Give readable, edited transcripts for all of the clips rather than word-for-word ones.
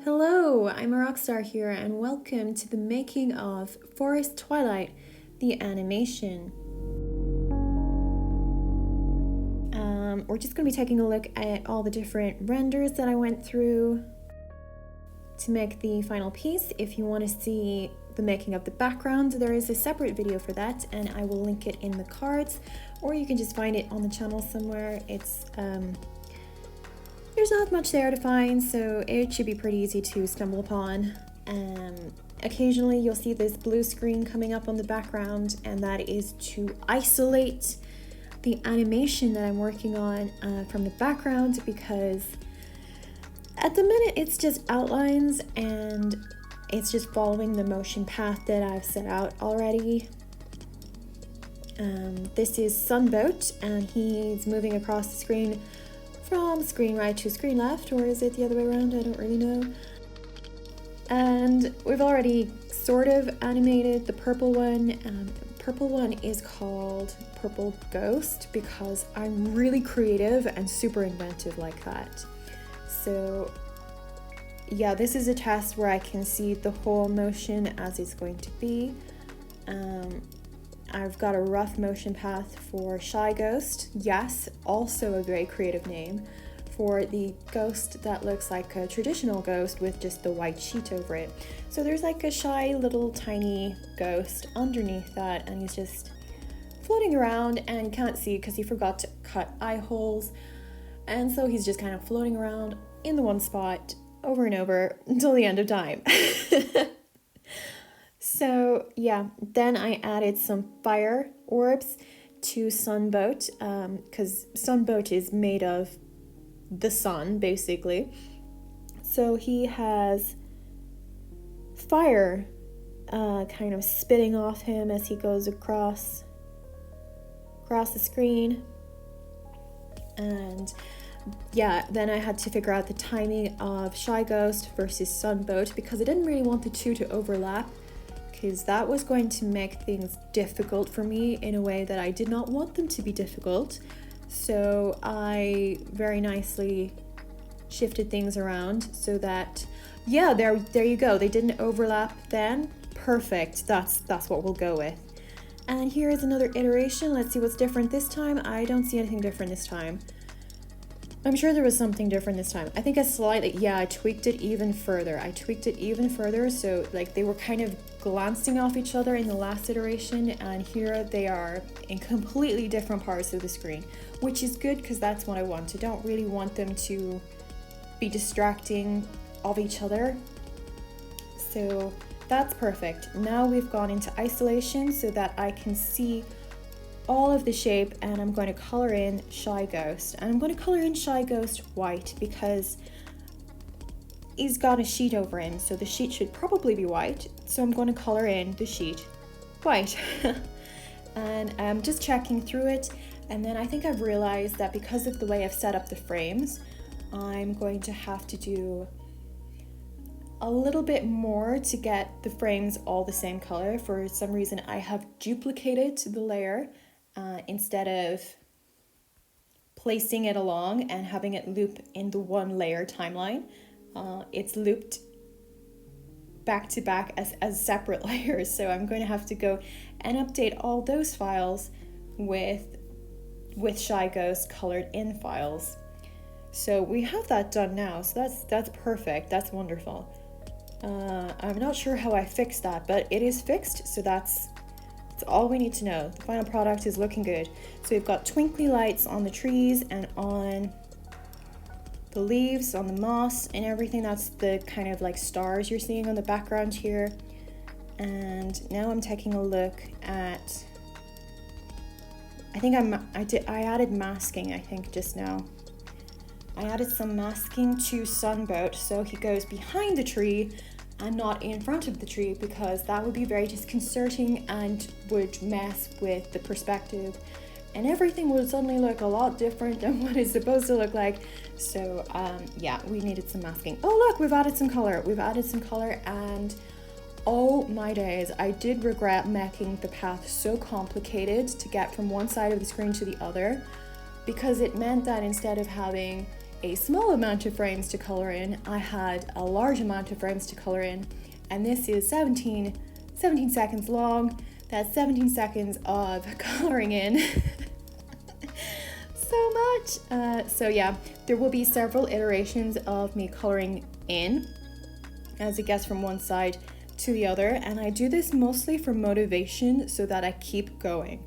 Hello, I'm a Rockstar here, and welcome to the making of Forest Twilight, the animation. We're just going to be taking a look at all the different renders that I went through to make the final piece. If you want to see the making of the background, there is a separate video for that, and I will link it in the cards, or you can just find it on the channel somewhere. There's not much there to find, so it should be pretty easy to stumble upon. Occasionally you'll see this blue screen coming up on the background, and that is to isolate the animation that I'm working on from the background, because at the minute it's just outlines and it's just following the motion path that I've set out already. This is Sunboat, and he's moving across the screen from screen right to screen left, or is it the other way around? I don't really know. And we've already sort of animated the purple one. Purple one is called Purple Ghost because I'm really creative and super inventive like that. So yeah, this is a test where I can see the whole motion as it's going to be. I've got a rough motion path for Shy Ghost. Yes, also a very creative name for the ghost that looks like a traditional ghost with just the white sheet over it. So there's like a shy little tiny ghost underneath that, and he's just floating around and can't see because he forgot to cut eye holes. And so he's just kind of floating around in the one spot over and over until the end of time. So yeah, then I added some fire orbs to Sunboat, because Sunboat is made of the sun, basically. So he has fire kind of spitting off him as he goes across the screen. And yeah, then I had to figure out the timing of Shy Ghost versus Sunboat, because I didn't really want the two to overlap, because that was going to make things difficult for me in a way that I did not want them to be difficult. So I very nicely shifted things around so that, yeah, there you go. They didn't overlap then. Perfect. That's what we'll go with. And here is another iteration. Let's see what's different this time. I don't see anything different this time. I'm sure there was something different this time. I think I tweaked it even further. So like they were kind of glancing off each other in the last iteration, and here they are in completely different parts of the screen, which is good because that's what I want. I don't really want them to be distracting of each other. So that's perfect. Now we've gone into isolation so that I can see all of the shape, and I'm going to color in Shy Ghost. And I'm going to color in Shy Ghost white because he's got a sheet over him, so the sheet should probably be white. So I'm going to color in the sheet white. And I'm just checking through it, and then I think I've realized that because of the way I've set up the frames, I'm going to have to do a little bit more to get the frames all the same color. For some reason I have duplicated the layer instead of placing it along and having it loop in the one layer timeline. It's looped back to back as separate layers, so I'm going to have to go and update all those files with Shy Ghost colored in files. So we have that done now, so that's perfect. That's wonderful. I'm not sure how I fixed that, but it is fixed, so that's all we need to know. The final product is looking good. So we've got twinkly lights on the trees and on the leaves, on the moss and everything. That's the kind of like stars you're seeing on the background here. And now I'm taking a look at, I added masking, I think, just now. I added some masking to Sunboat, so he goes behind the tree and not in front of the tree, because that would be very disconcerting and would mess with the perspective, and everything would suddenly look a lot different than what it's supposed to look like. So yeah, we needed some masking. Oh look, we've added some color, and oh my days, I did regret making the path so complicated to get from one side of the screen to the other. because it meant that instead of having a small amount of frames to color in, I had a large amount of frames to color in, and this is 17 seconds long. That's 17 seconds of coloring in. So much. So yeah, there will be several iterations of me coloring in as it gets from one side to the other, and I do this mostly for motivation so that I keep going.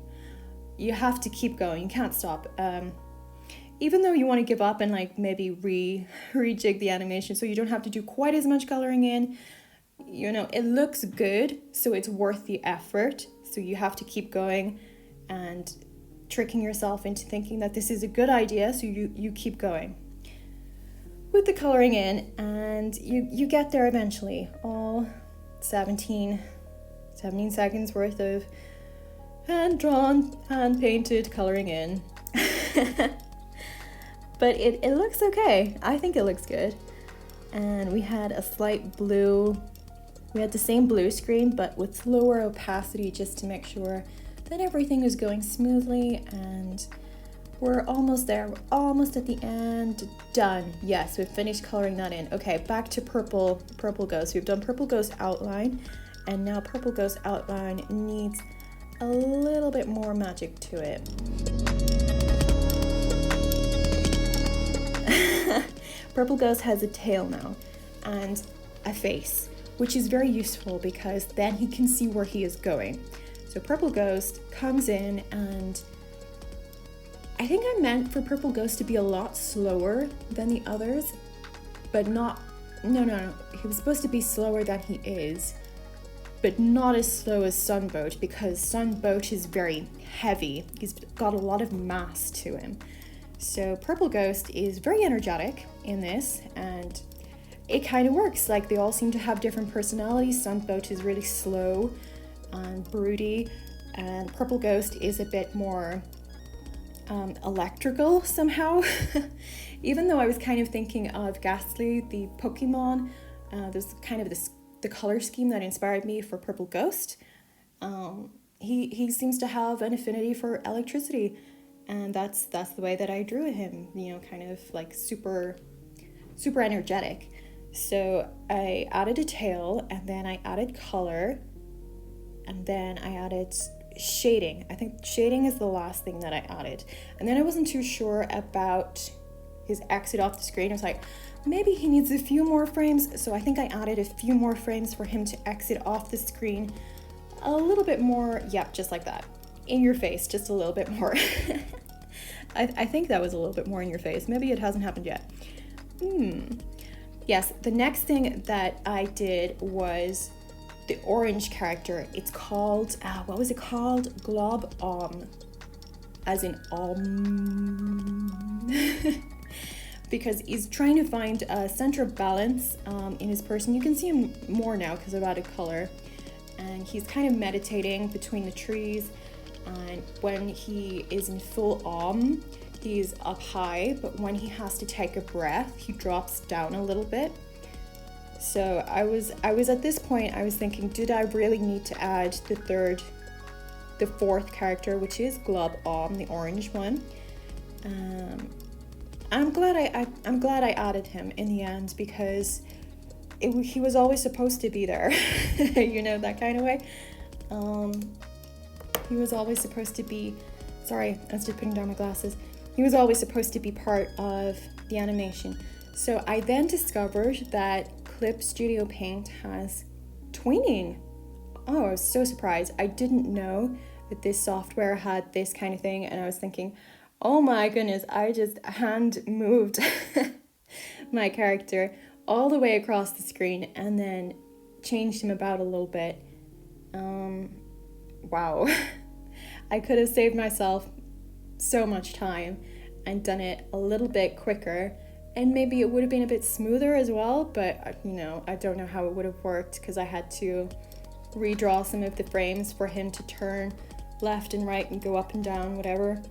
You have to keep going, you can't stop. Even though you want to give up and like maybe rejig the animation so you don't have to do quite as much coloring in, you know, it looks good, so it's worth the effort. So you have to keep going and tricking yourself into thinking that this is a good idea, so you keep going with the coloring in, and you get there eventually. All 17 seconds worth of hand-drawn, hand-painted coloring in. But it looks okay. I think it looks good. And we had a slight blue, we had the same blue screen but with lower opacity just to make sure that everything was going smoothly, and we're almost there. We're almost at the end. Done. Yes, we've finished coloring that in. Okay, back to purple ghost. We've done purple ghost outline, and now purple ghost outline needs a little bit more magic to it. Purple ghost has a tail now and a face, which is very useful because then he can see where he is going. So purple ghost comes in, and I think I meant for purple ghost to be a lot slower than the others, but not, no. He was supposed to be slower than he is, but not as slow as Sunboat, because Sunboat is very heavy. He's got a lot of mass to him. So purple ghost is very energetic in this, and it kind of works. Like, they all seem to have different personalities. Sunboat is really slow and broody, and purple ghost is a bit more electrical somehow. Even though I was kind of thinking of Ghastly, the Pokemon, there's kind of the color scheme that inspired me for purple ghost. He seems to have an affinity for electricity, and that's the way that I drew him, you know, kind of like super energetic. So I added a tail, and then I added color, and then I added shading. I think shading is the last thing that I added. And then I wasn't too sure about his exit off the screen. I was like, maybe he needs a few more frames. So I think I added a few more frames for him to exit off the screen a little bit more. Yep, just like that. In your face, just a little bit more. I think that was a little bit more in your face. Maybe it hasn't happened yet. Yes, the next thing that I did was the orange character. It's called, what was it called? Glob as in because he's trying to find a center of balance in his person. You can see him more now because I've added color, and he's kind of meditating between the trees, and when he is in full he's up high, but when he has to take a breath, he drops down a little bit. So I was at this point, I was thinking, did I really need to add the fourth character, which is Glob, the orange one? I'm glad I added him in the end, because he was always supposed to be there, you know, that kind of way. He was always supposed to be, sorry, I was just putting down my glasses. He was always supposed to be part of the animation. So I then discovered that Clip Studio Paint has tweening. Oh, I was so surprised. I didn't know that this software had this kind of thing, and I was thinking, oh my goodness, I just hand moved my character all the way across the screen and then changed him about a little bit. Wow. I could have saved myself so much time and done it a little bit quicker, and maybe it would have been a bit smoother as well, but you know, I don't know how it would have worked because I had to redraw some of the frames for him to turn left and right and go up and down, whatever.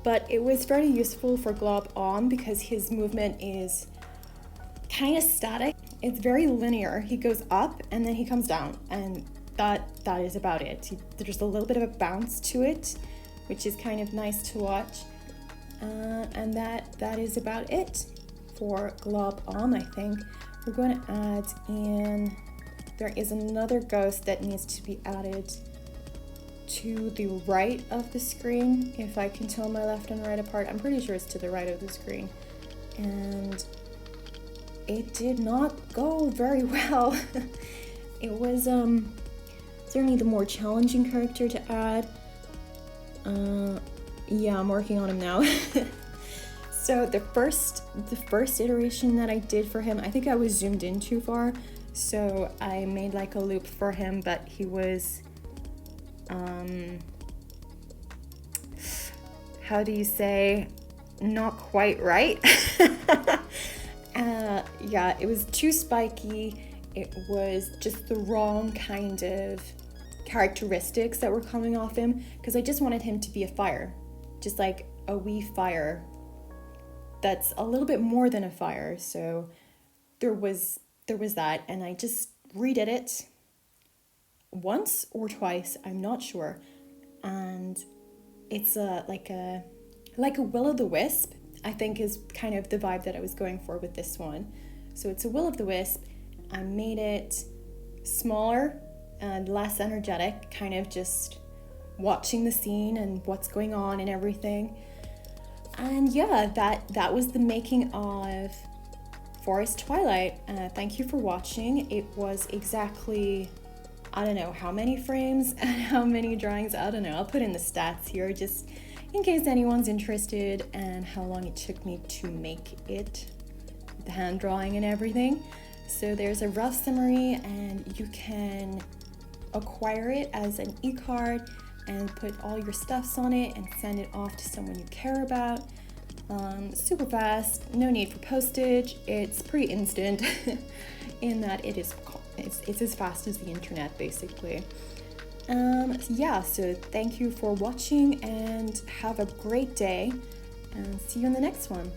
But it was very useful for Glob because his movement is kind of static. It's very linear. He goes up and then he comes down, and that is about it. There's a little bit of a bounce to it, which is kind of nice to watch. And that is about it for Glob On, I think. We're going to add in, there is another ghost that needs to be added to the right of the screen, if I can tell my left and right apart. I'm pretty sure it's to the right of the screen. And it did not go very well. It was certainly the more challenging character to add. Yeah, I'm working on him now. So the first iteration that I did for him, I think I was zoomed in too far, so I made like a loop for him, but he was how do you say, not quite right. Yeah, it was too spiky. It was just the wrong kind of characteristics that were coming off him, because I just wanted him to be a fire, just like a wee fire that's a little bit more than a fire. So there was that, and I just redid it once or twice, I'm not sure, and it's like a will-o'-the-wisp, I think, is kind of the vibe that I was going for with this one. So it's a will-o'-the-wisp. I made it smaller and less energetic, kind of just watching the scene and what's going on and everything. And yeah, that was the making of Forest Twilight. Thank you for watching. It was exactly, I don't know how many frames and how many drawings. I don't know. I'll put in the stats here just in case anyone's interested, and how long it took me to make it, the hand drawing and everything. So there's a rough summary, and you can acquire it as an e-card and put all your stuffs on it and send it off to someone you care about. Super fast, no need for postage. It's pretty instant in that it's as fast as the internet, basically. Yeah, so thank you for watching and have a great day, and see you in the next one.